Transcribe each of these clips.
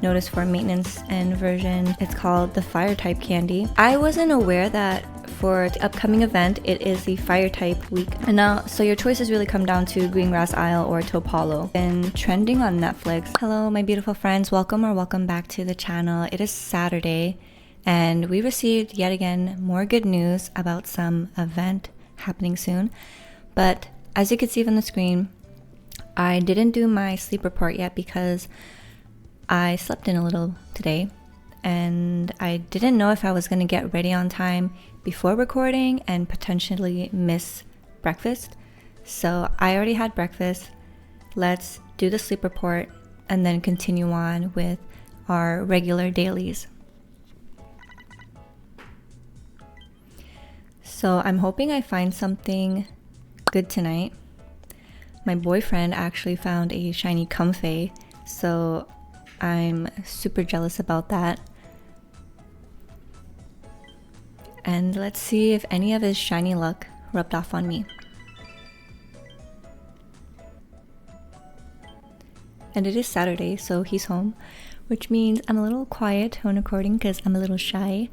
notice for maintenance and version. It's called the fire type candy. I wasn't aware that for the upcoming event, it is the fire type week. And now, so your choices really come down to Green Grass Isle or Topalo. Been trending on Netflix. Hello, my beautiful friends. Welcome back to the channel. It is Saturday, and we received yet again more good news about some event happening soon. But as you can see from the screen, I didn't do my sleep report yet because I slept in a little today, and I didn't know if I was going to get ready on time before recording and potentially miss breakfast. So I already had breakfast. Let's do the sleep report and then continue on with our regular dailies. So I'm hoping I find something good tonight. My boyfriend actually found a shiny Comfey, so I'm super jealous about that. And let's see if any of his shiny luck rubbed off on me. And it is Saturday, so he's home, which means I'm a little quiet when recording because I'm a little shy.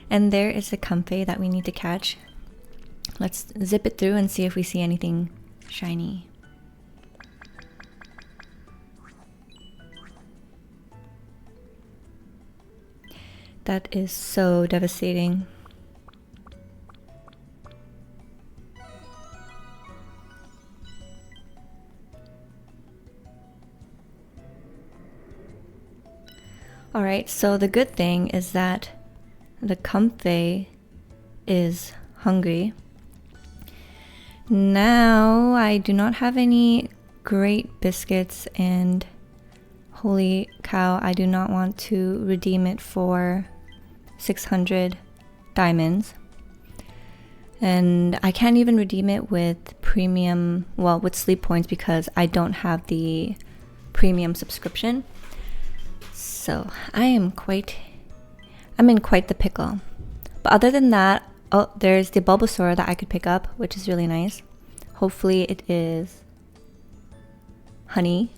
And there is a Comfey that we need to catch. Let's zip it through and see if we see anything shiny. That is so devastating. Alright, so the good thing is that the Comfey is hungry. Now I do not have any great biscuits, and holy cow, I do not want to redeem it for 600 diamonds. And I can't even redeem it with premium, well, with sleep points, because I don't have the premium subscription. So I'm in quite the pickle. But other than that, oh, there's the Bulbasaur that I could pick up, which is really nice. Hopefully it is honey.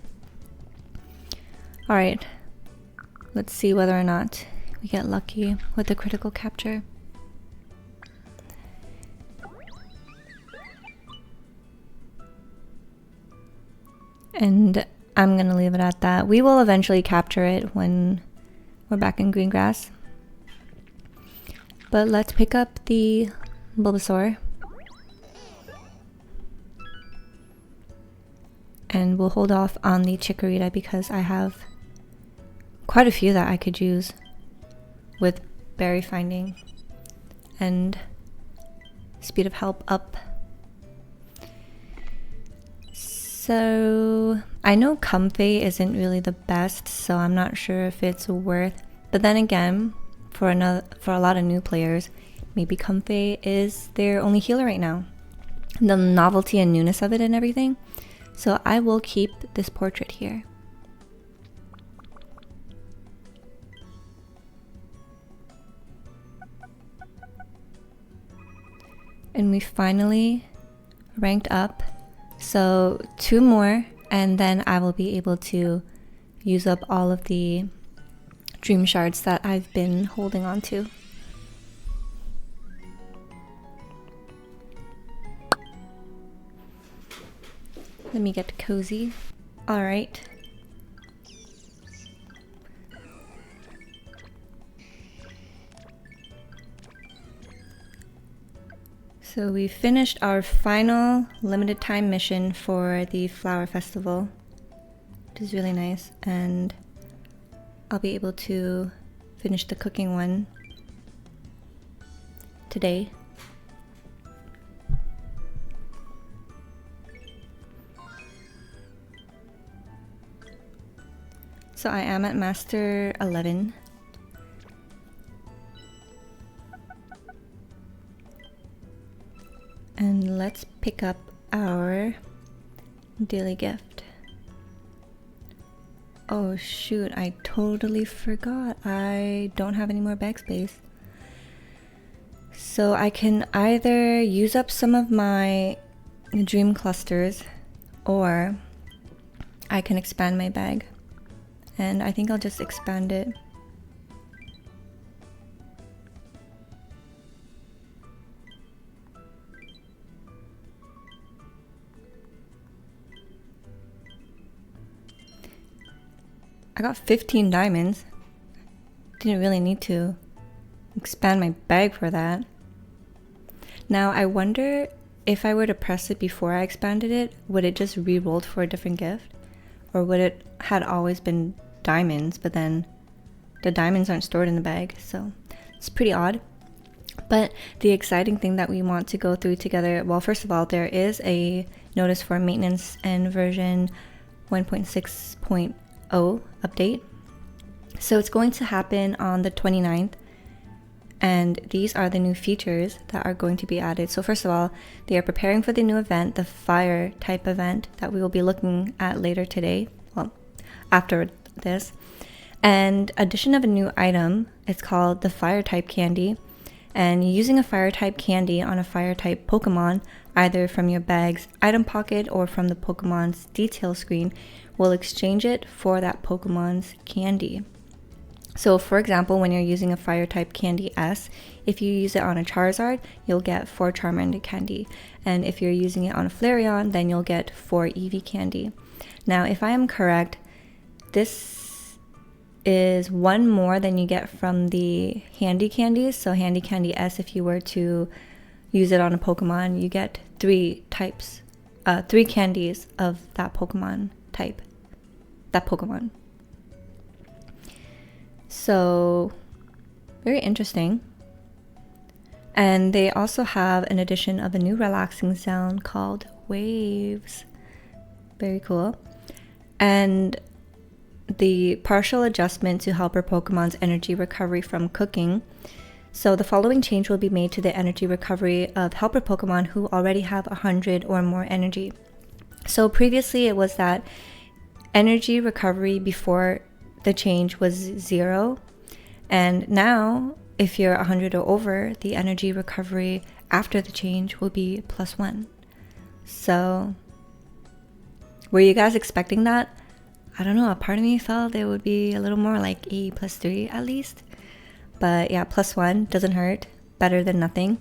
Alright, let's see whether or not we get lucky with the critical capture. And I'm gonna leave it at that. We will eventually capture it when we're back in green grass. But let's pick up the Bulbasaur. And we'll hold off on the Chikorita because I have quite a few that I could use with berry finding and speed of help up. So I know Comfey isn't really the best, so I'm not sure if it's worth. But then again, for a lot of new players, maybe Comfey is their only healer right now. The novelty and newness of it and everything. So I will keep this portrait here. And we finally ranked up. So 2 more, and then I will be able to use up all of the dream shards that I've been holding on to. Let me get cozy. Alright. So we finished our final limited time mission for the flower festival, which is really nice, and I'll be able to finish the cooking one today. So I am at Master 11. And let's pick up our daily gift. Oh shoot, I totally forgot. I don't have any more bag space. So I can either use up some of my dream clusters, or I can expand my bag and I think I'll just expand it. I got 15 diamonds. Didn't really need to expand my bag for that. Now I wonder if I were to press it before I expanded it, would it just re-rolled for a different gift? Or would it had always been diamonds, but then the diamonds aren't stored in the bag, so it's pretty odd. But the exciting thing that we want to go through together, well, first of all, there is a notice for maintenance and version 1.6.0 update. So it's going to happen on the 29th, and these are the new features that are going to be added. So first of all, they are preparing for the new event, the fire type event that we will be looking at later today, well, after this. And addition of a new item, it's called the fire type candy. And using a fire type candy on a fire type Pokemon, either from your bag's item pocket or from the Pokemon's detail screen, will exchange it for that Pokemon's candy. So for example, when you're using a fire type candy S, if you use it on a Charizard, you'll get 4 Charmander candy. And if you're using it on a Flareon, then you'll get 4 Eevee candy. Now, if I am correct, this is 1 more than you get from the Handy Candies. So Handy Candy S, if you were to use it on a Pokemon, you get 3 types, 3 candies of that Pokemon type, that Pokemon. So very interesting. And they also have an addition of a new relaxing sound called Waves. Very cool. And the partial adjustment to help our Pokemon's energy recovery from cooking. So the following change will be made to the energy recovery of helper Pokemon who already have 100 or more energy. So previously it was that energy recovery before the change was 0, and now if you're 100 or over, the energy recovery after the change will be +1. So were you guys expecting that? I don't know, a part of me felt it would be a little more like E +3 at least. But yeah, +1 doesn't hurt, better than nothing.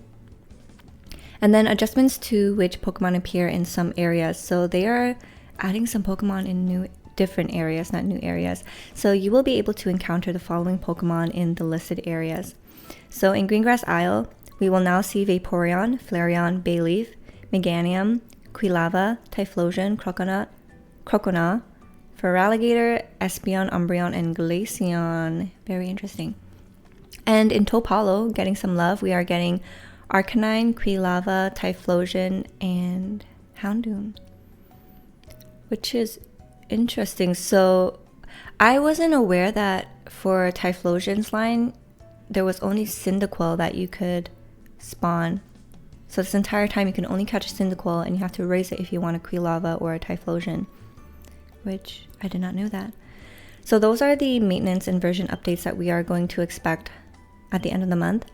And then adjustments to which Pokemon appear in some areas. So they are adding some Pokemon in different areas, not new areas. So you will be able to encounter the following Pokemon in the listed areas. So in Greengrass Isle, we will now see Vaporeon, Flareon, Bayleaf, Meganium, Quilava, Typhlosion, Crocona, Feraligatr, Espeon, Umbreon, and Glaceon. Very interesting. And in Topalo, getting some love, we are getting Arcanine, Quilava, Typhlosion, and Houndoom, which is interesting. So I wasn't aware that for Typhlosion's line, there was only Cyndaquil that you could spawn. So this entire time you can only catch a Cyndaquil, and you have to raise it if you want a Quilava or a Typhlosion, which I did not know that. So those are the maintenance and version updates that we are going to expect at the end of the month.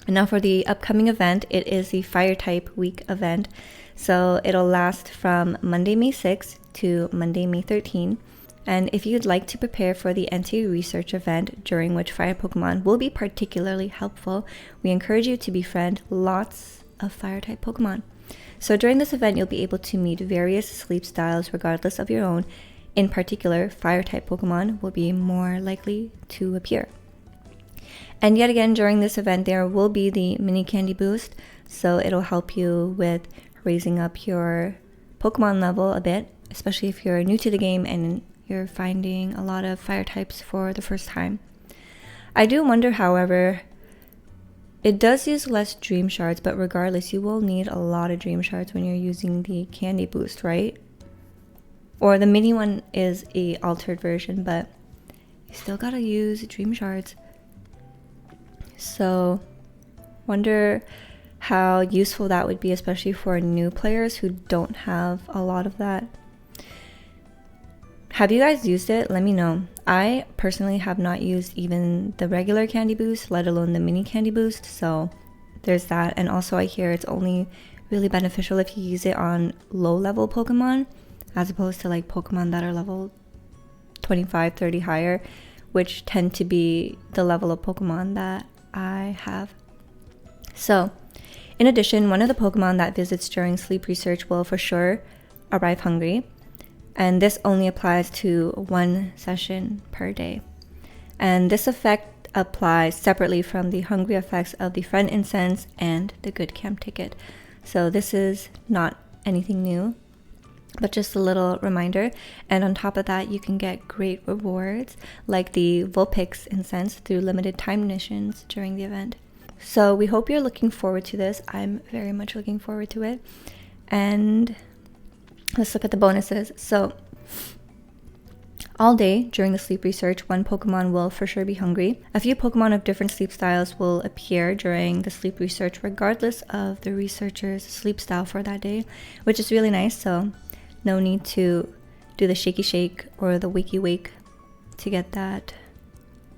And now for the upcoming event, it is the Fire Type Week event. So it'll last from Monday, May 6th to Monday, May 13th. And if you'd like to prepare for the Entei Research event, during which Fire Pokemon will be particularly helpful, we encourage you to befriend lots of Fire Type Pokemon. So during this event, you'll be able to meet various sleep styles regardless of your own. In particular, Fire Type Pokemon will be more likely to appear. And yet again, during this event, there will be the mini candy boost. So it'll help you with raising up your Pokemon level a bit, especially if you're new to the game and you're finding a lot of fire types for the first time. I do wonder, however, it does use less dream shards, but regardless, you will need a lot of dream shards when you're using the candy boost, right? Or the mini one is a altered version, but you still gotta use dream shards. So wonder how useful that would be, especially for new players who don't have a lot of that. Have you guys used it? Let me know. I personally have not used even the regular candy boost, let alone the mini candy boost, so there's that. And also I hear it's only really beneficial if you use it on low level Pokemon, as opposed to like Pokemon that are level 25, 30 higher, which tend to be the level of Pokemon that I have. So, in addition, one of the Pokemon that visits during sleep research will for sure arrive hungry, and this only applies to 1 session per day. And this effect applies separately from the hungry effects of the friend incense and the good camp ticket. So this is not anything new, but just a little reminder. And on top of that, you can get great rewards like the Vulpix incense through limited time missions during the event. So we hope you're looking forward to this. I'm very much looking forward to it. And let's look at the bonuses. So all day during the sleep research, 1 Pokemon will for sure be hungry. A few Pokemon of different sleep styles will appear during the sleep research regardless of the researcher's sleep style for that day, which is really nice. So no need to do the shaky shake or the wakey wake to get that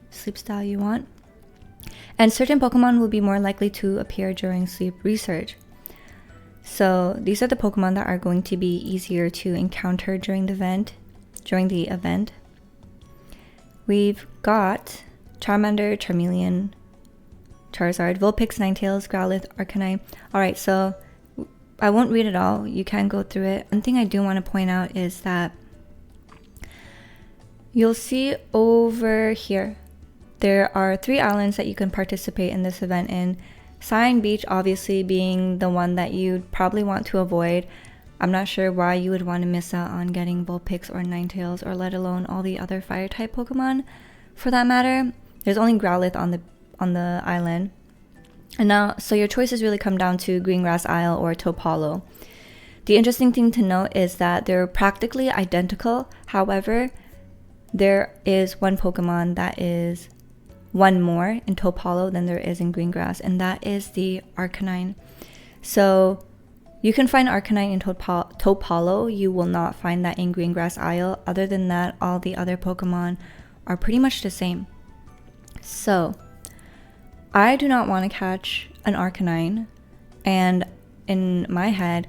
sleep style you want. And certain Pokemon will be more likely to appear during sleep research. So these are the Pokemon that are going to be easier to encounter during the event. We've got Charmander, Charmeleon, Charizard, Vulpix, Ninetales, Growlithe, Arcanine. Alright, so I won't read it all. You can go through it. One thing I do want to point out is that you'll see over here, there are 3 islands that you can participate in this event in. Cyan Beach obviously being the one that you'd probably want to avoid. I'm not sure why you would want to miss out on getting Vulpix or Ninetales, or let alone all the other fire type Pokemon for that matter. There's only Growlithe on the island. And now, so your choices really come down to Greengrass Isle or Topalo. The interesting thing to note is that they're practically identical. However, there is 1 Pokemon that is 1 more in Topalo than there is in Greengrass, and that is the Arcanine. So you can find Arcanine in Topalo. You will not find that in Greengrass Isle. Other than that, all the other Pokemon are pretty much the same. So I do not want to catch an Arcanine, and in my head,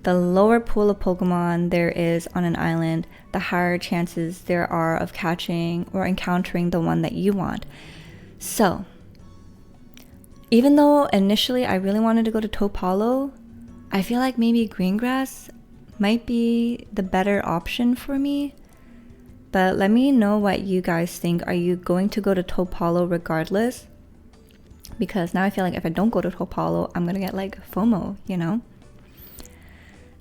the lower pool of Pokemon there is on an island, the higher chances there are of catching or encountering the one that you want. So even though initially I really wanted to go to Topalo, I feel like maybe Greengrass might be the better option for me. But let me know what you guys think. Are you going to go to Topalo regardless? Because now I feel like if I don't go to Topalo, I'm gonna get like FOMO, you know?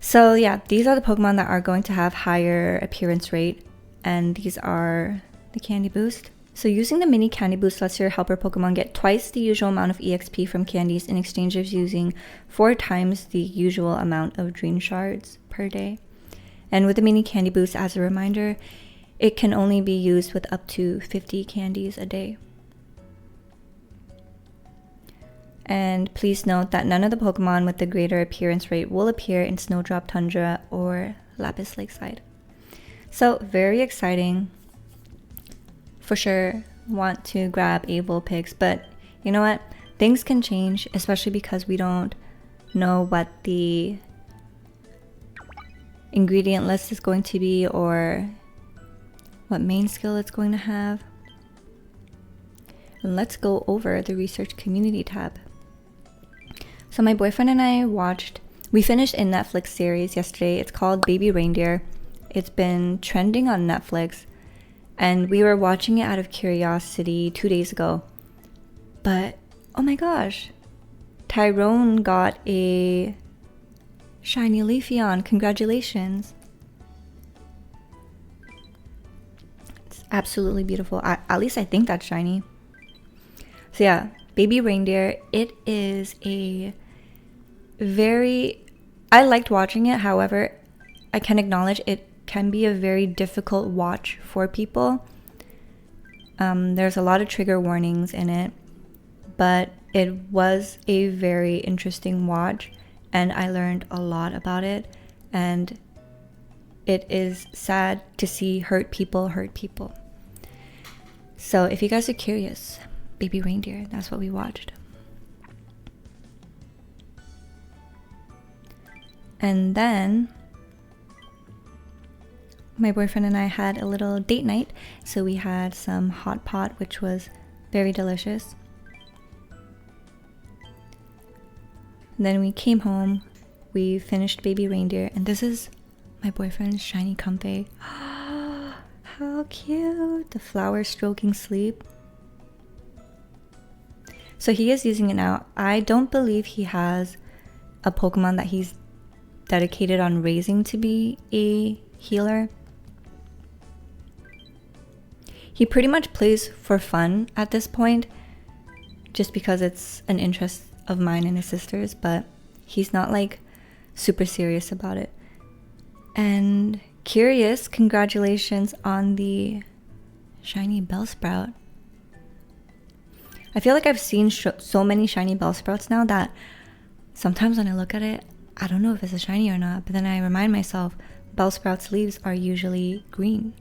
So yeah, these are the Pokemon that are going to have higher appearance rate, and these are the candy boost. So using the mini candy boost lets your helper Pokemon get twice the usual amount of EXP from candies in exchange of using 4 times the usual amount of dream shards per day. And with the mini candy boost, as a reminder, it can only be used with up to 50 candies a day. And please note that none of the Pokemon with the greater appearance rate will appear in Snowdrop Tundra or Lapis Lakeside. So very exciting. For sure want to grab a Vulpix, but you know what? Things can change, especially because we don't know what the ingredient list is going to be or what main skill it's going to have. And let's go over the research community tab. So my boyfriend and I we finished a Netflix series yesterday. It's called Baby Reindeer. It's been trending on Netflix, and we were watching it out of curiosity 2 days ago. But oh my gosh, Tyrone got a shiny Leafeon. Congratulations. It's absolutely beautiful. At least I think that's shiny. So yeah, Baby Reindeer, it is I liked watching it. However, I can acknowledge it can be a very difficult watch for people. There's a lot of trigger warnings in it, but it was a very interesting watch, and I learned a lot about it, and it is sad to see hurt people hurt people. So if you guys are curious, Baby Reindeer, that's what we watched. And then my boyfriend and I had a little date night, so we had some hot pot, which was very delicious. And then we came home, we finished baby reindeer, and this is my boyfriend's shiny comfy. How cute! The flower stroking sleep. So he is using it now. I don't believe he has a Pokemon that he's dedicated on raising to be a healer. He pretty much plays for fun at this point, just because it's an interest of mine and his sister's, but he's not like super serious about it. And Curious, congratulations on the shiny Bellsprout. I feel like I've seen so many shiny Bellsprouts now that sometimes when I look at it, I don't know if it's a shiny or not, but then I remind myself Bellsprout's leaves are usually green.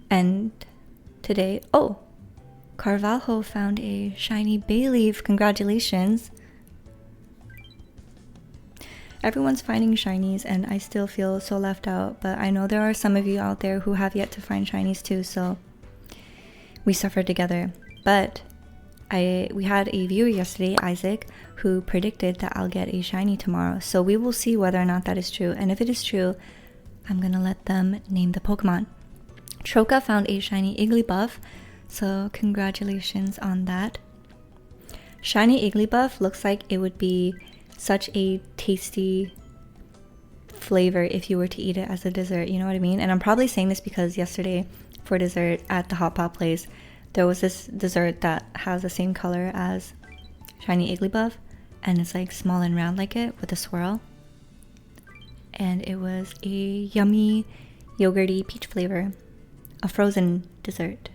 And today, oh, Carvalho found a shiny Bayleaf. Congratulations. Everyone's finding shinies and I still feel so left out, but I know there are some of you out there who have yet to find shinies too, so we suffer together. But we had a viewer yesterday, Isaac, who predicted that I'll get a shiny tomorrow, so we will see whether or not that is true, and if it is true, I'm gonna let them name the Pokemon. Troca found a shiny Igglybuff, so congratulations on that. Shiny Igglybuff looks like it would be such a tasty flavor if you were to eat it as a dessert, you know what I mean? And I'm probably saying this because yesterday for dessert at the hot pot place, there was this dessert that has the same color as shiny Igglybuff, and it's like small and round like it with a swirl. And it was a yummy yogurty peach flavor, a frozen dessert.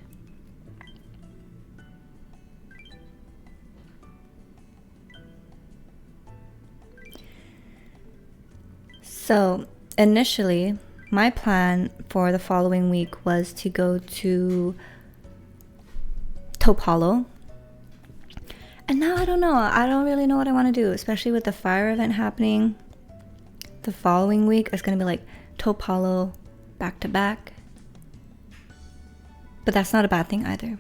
So initially, my plan for the following week was to go to Taupe Hollow. And now I don't know. I don't really know what I want to do, especially with the fire event happening. The following week is going to be like Taupe Hollow back to back. But that's not a bad thing either.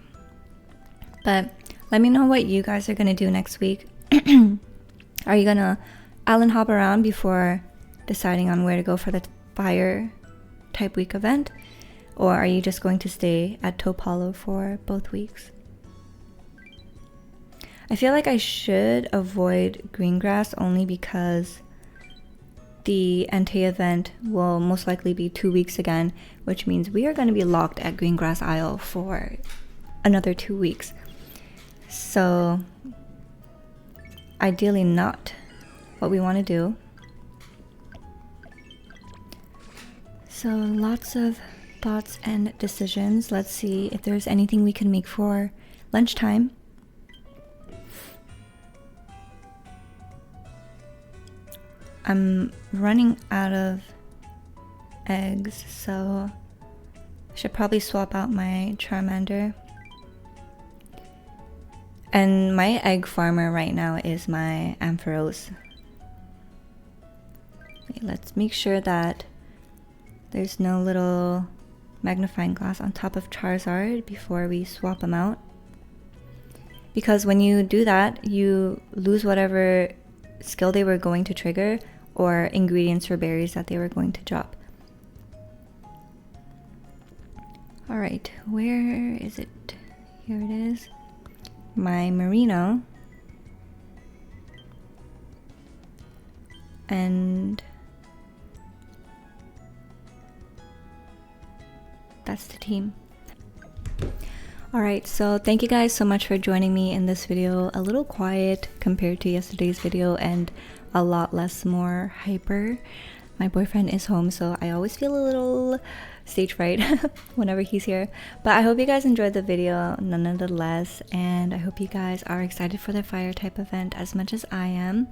But let me know what you guys are going to do next week. Are you going to island hop around before deciding on where to go for the fire type week event, or are you just going to stay at Taupe Hollow for both weeks? I feel like I should avoid Greengrass only because the Entei event will most likely be 2 weeks again, which means we are going to be locked at Greengrass Isle for another 2 weeks. So ideally not what we want to do. So lots of thoughts and decisions. Let's see if there's anything we can make for lunchtime. I'm running out of eggs, so I should probably swap out my Charmander. And my egg farmer right now is my Ampharos. Okay, let's make sure that there's no little magnifying glass on top of Charizard before we swap them out. Because when you do that, you lose whatever skill they were going to trigger or ingredients or berries that they were going to drop. Alright, where is it? Here it is. My Merino. And that's the team. Alright, so thank you guys so much for joining me in this video. A little quiet compared to yesterday's video and a lot less more hyper. My boyfriend is home, so I always feel a little stage fright whenever he's here. But I hope you guys enjoyed the video nonetheless, and I hope you guys are excited for the fire type event as much as I am.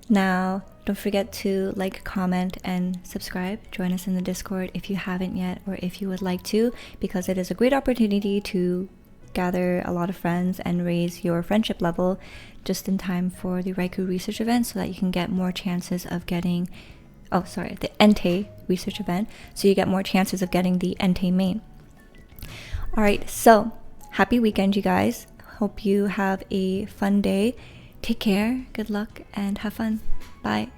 Now, don't forget to like, comment, and subscribe. Join us in the Discord if you haven't yet, or if you would like to, because it is a great opportunity to gather a lot of friends and raise your friendship level just in time for the Raikou research event so that you can get more chances of getting, the Entei research event, so you get more chances of getting the Entei main. Alright, so happy weekend, you guys. Hope you have a fun day. Take care, good luck, and have fun. Bye.